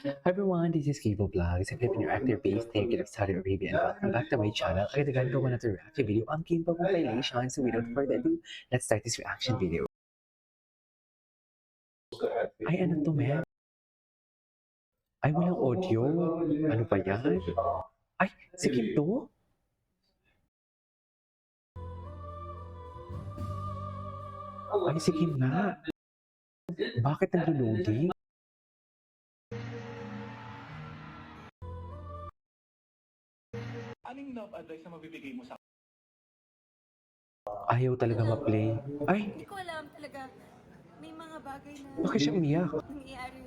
Hi everyone, this is Cable Vlogs, a Filipino actor based here in Saudi Arabia, and welcome back to my channel. Agad-agad ko na to reaction video ang Kim Pao compilation. So without further ado, let's start this reaction video. Ay, ano to, man? Ay, walang audio. Ano ba yan? Ay, si Kim to? Ay, si Kim nga. Bakit nag-loading? Anong love advice na mabibigay mo sa Ayaw talaga ma-play. Ay, Hindi ko alam talaga. May mga bagay na bakit siya umiyak? nangyayari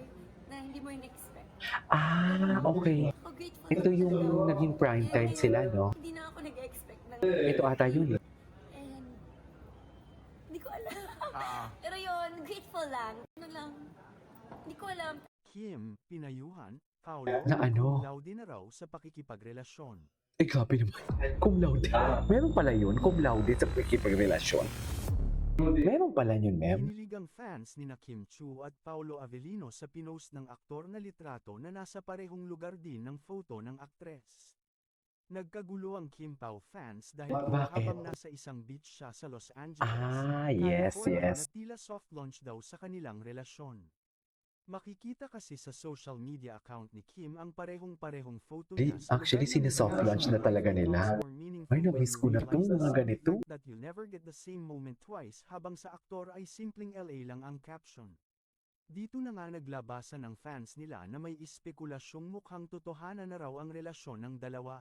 na hindi mo in-expect. Ah, okay. Ako grateful Ito ako yung talaga. naging prime time Ngayon, sila, no? Hindi na ako nag-expect ng Ito ata yun, eh. And hindi ko alam. Pero yun, grateful lang. Ano lang, hindi ko alam. Kim, pinayuhan, Paulo, Na ano? cum laude na raw sa pakikipagrelasyon. Eh, grabe naman. Cum laude. Meron pala yun, cum laude sa pakikipagrelasyon. Meron pala yun, ma'am. Kinilig ang fans ni na Kim Chu at Paulo Avellino sa pinost ng aktor na litrato na nasa parehong lugar din ng photo ng aktres. Nagkagulo ang Kim Pao fans dahil Bakit? habang nasa isang beach siya sa Los Angeles, Ah, yes, California, yes. na tila soft launch daw sa kanilang relasyon. Makikita kasi sa social media account ni Kim ang parehong-parehong photo Di, niya sa actually, lugar na sine-soft launch na talaga nila. more meaningful Ay, when na-miss you ko na to, realize mga the ganito. fact that you'll never get the same moment twice habang sa aktor ay simpleng LA lang ang caption. Dito na nga naglabasan ng fans nila na may espekulasyong mukhang totohanan na raw ang relasyon ng dalawa.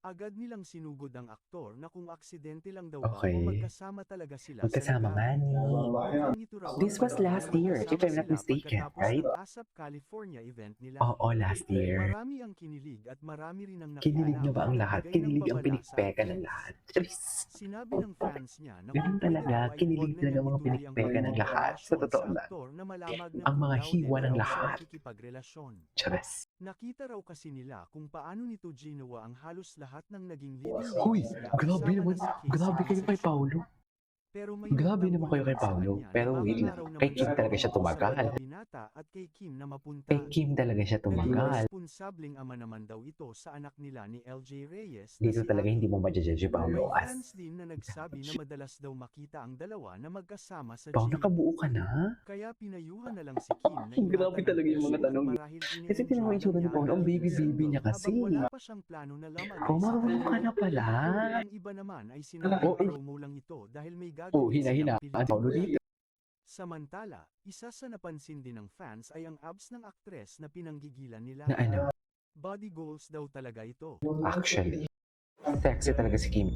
Agad nilang sinugod ang aktor na kung aksidente lang daw ba Okay. o magkasama talaga sila Magkasama sa nga lugar. ni. Mukhang ito raw This ang was panahon last na year, if magkasama I'm not sila mistaken, pagkatapos right? ng ASAP California event nila. Oo, last year. Marami ang kinilig at marami rin ang Kinilig nakialam niyo ba ang at lahat? nagbigay ng Kinilig ang babala sa pinikpeka ng actress. lahat. Charis! Sinabi ng fans niya na Ganun kung pwede talaga, daw ay kinilig huwag na talaga niyang mga ituloy ang pinikpeka ng lahat. Sa pakikipagrelasyon totoo sa lang. aktor na malamag na Ang mga cum laude hiwa ng na raw sa lahat. pakikipagrelasyon. Charis! Nakita raw kasi nila kung paano nito ginawa ang halos lahat ng naging leading Huy! ladies niya Grabe kasama naman. na si Casey Grabe kayo kay Concepcion. Paolo. Pero may Grabe nagtanggol naman kayo kay naman sa Paolo. kanya na Pero baka wait nga lang. raw Kay naman Kim talaga siya ito sa tumagal. pagbabinata at kay Kim na mapunta. Kay Kim talaga siya Naging tumagal. responsableng ama naman daw ito sa anak nila ni LJ Reyes na Dito si talaga hindi Abby. mo ma-judge si Paolo May as fans din na nagsabi na madalas daw makita ang dalawa na magkasama sa Paolo, gym. nakabuo ka na? Kaya pinayuhan na lang si Kim na Grabe ingatan ang talaga yung mga peso at tanong. marahil Kasi tinan mo yung ini-enjoy itsura lang ni niya Paolo. Ang ang pagiging baby-baby niya single kasi. habang wala pa siyang plano na lamagay Oh, sa marunong ka na pala. Ang iba naman ay sinabing Oh, eh. promo lang ito dahil may Oh, gagawin hina-hina. silang Ang Paolo pelikula. dito. Samantala, isa sa napansin din ng fans ay ang abs ng aktres na pinanggigilan nila. Na ano? Body goals daw talaga ito. Actually, sexy talaga si Kim.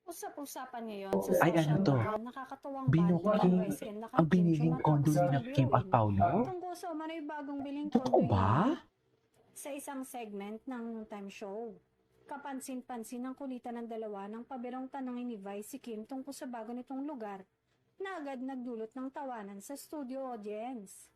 Usap-usapan ngayon sa Ay, social ano to? media, nakakatuwang Binuking bonding ng West End na ang biniling kondo ni na Kim at Paolo? Tungkol sa umano'y bagong biling Totoo kondo ba? yun sa isang segment ng time show. Kapansin-pansin ang kulitan ng dalawa ng pabirong tanongin ni Vice si Kim tungkol sa bago nitong lugar na agad nagdulot ng tawanan sa studio audience.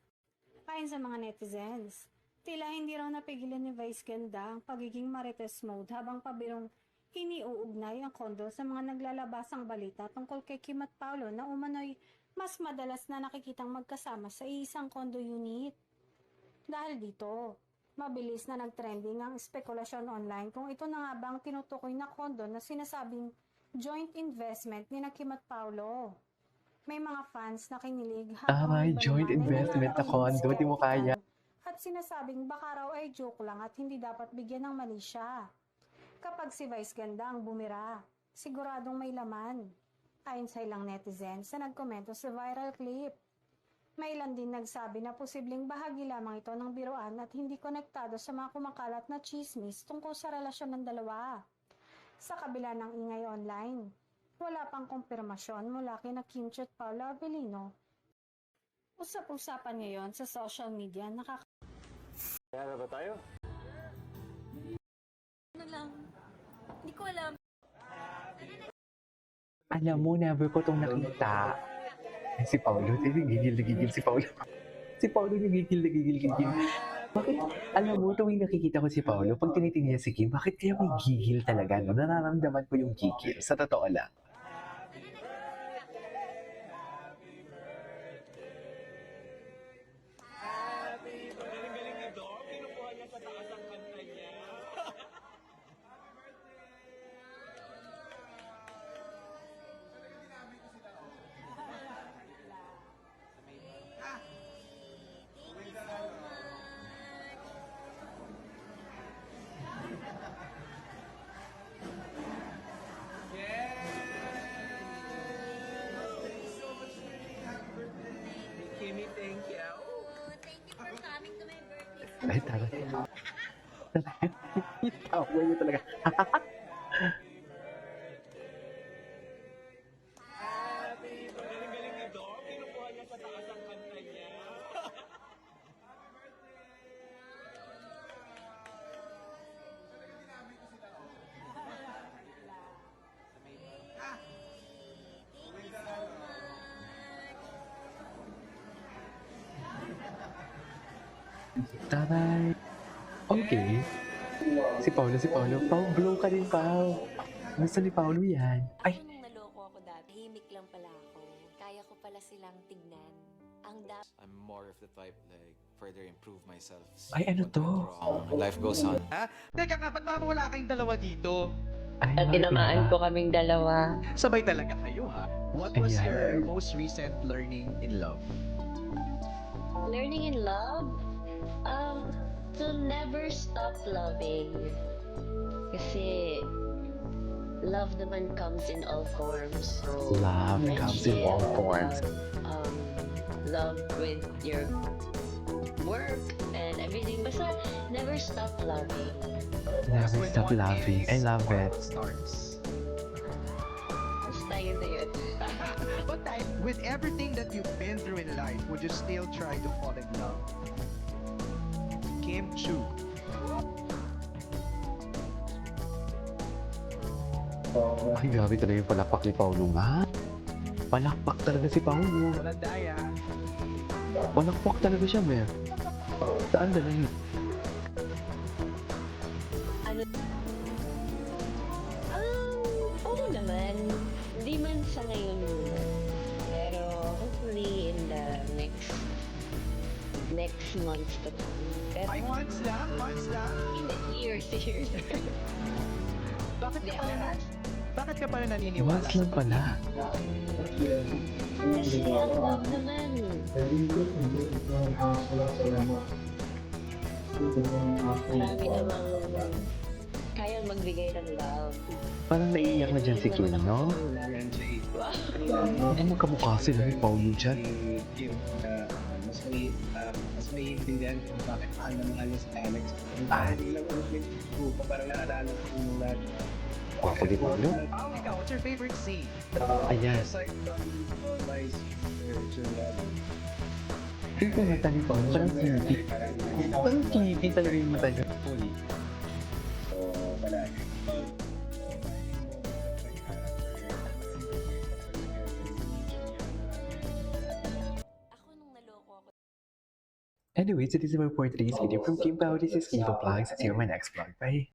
Ayon sa mga netizens, tila hindi raw napigilan ni Vice ganda ang pagiging marites mode habang pabirong iniuugnay ang kondo sa mga naglalabasang balita tungkol kay Kim at Paolo na umano'y mas madalas na nakikitang magkasama sa isang condo unit. Dahil dito, mabilis na nagtrending ang spekulasyon online kung ito na nga bang tinutukoy na kondo na sinasabing joint investment ni na Kim at Paolo. May mga fans na kinilig May iba joint naman ay investment na nananatiling condo, di mo kaya. skeptical at sinasabing baka raw ay joke lang at hindi dapat bigyan ng mali siya. Kapag si Vice ganda ang bumira, siguradong may laman. Ayon sa ilang netizens na nagkomento sa viral clip. May ilan din nagsabi na posibleng bahagi lamang ito ng biruan at hindi konektado sa mga kumakalat na chismis tungkol sa relasyon ng dalawa. Sa kabila ng ingay online, wala pang kumpirmasyon mula kina Kim Chu at Paolo Avellino. Usap-usapan ngayon sa social media Ano lang, hindi ko alam. Alam mo, never ko itong nakita. Ay, si Paolo, gigil na gigil si Paolo. Si Paolo gigil na gigil. Bakit, alam mo, tuwing nakikita ko si Paolo, pag tinitingnan niya si Kim, bakit kaya may gigil talaga? No? Nararamdaman ko yung gigil, sa totoo lang. Ay, tara. Yung tawa niya talaga. Taray. Okay. Si Paolo. Pao, blow ka din, Pao. Gusto ni Paolo yan. Ay, Nung naloko ako dati, himik lang pala ako. Kaya ko pala silang tignan. Ang I'm more of the type like further improve myself. Ay, ano What to? went wrong, life goes on. Teka nga, ba't parang wala kayong dalawa dito? ay, At tinamaan ko kaming dalawa. Sabay talaga kayo, ha? What was Ayan. your most recent learning in love? Learning in love? To never stop loving. Kasi love naman comes in all forms. So, Love comes in all forms. Love with your work and everything. Basta never stop loving. Never stop loving. I love it. Starts. Basta yun na yun. But with everything that you've been through in life, would you still try to fall in love? Kim Chu. Ay, grabe talaga yung palakpak ni Paolo nga. Palakpak talaga si Paolo. Walang daya. Palakpak talaga siya, Mer. Saan dala Oo naman. Hindi man sa ngayon muna. Pero hopefully in the next months to come. Pero 5 months lang? Months lang? years. Bakit ka pala naniniwala? Once lang pala. Kasi ang love naman. Marami namang kayang magbigay ng love. Parang naiiyak na dyan si Kim, no? Ano magkamukha sila ni Paolo dyan? mas may intindihan kung bakit mahal na mahal niya si Alex. Ay. Hindi lang ulit yung grupo, parang naalala ko yung lahat. Gwapo ni Paolo. Ikaw, what's your favorite scene? Ayan. It's like my sister, Tingnan mata ni Paolo. Parang creepy. Parang creepy talaga yung mata niya. fully. So, palagi. Ako nung naloko ako Anyways, it is my for today's video from Kim Pao. This is Kiva Vlogs. See you in my next vlog. Bye!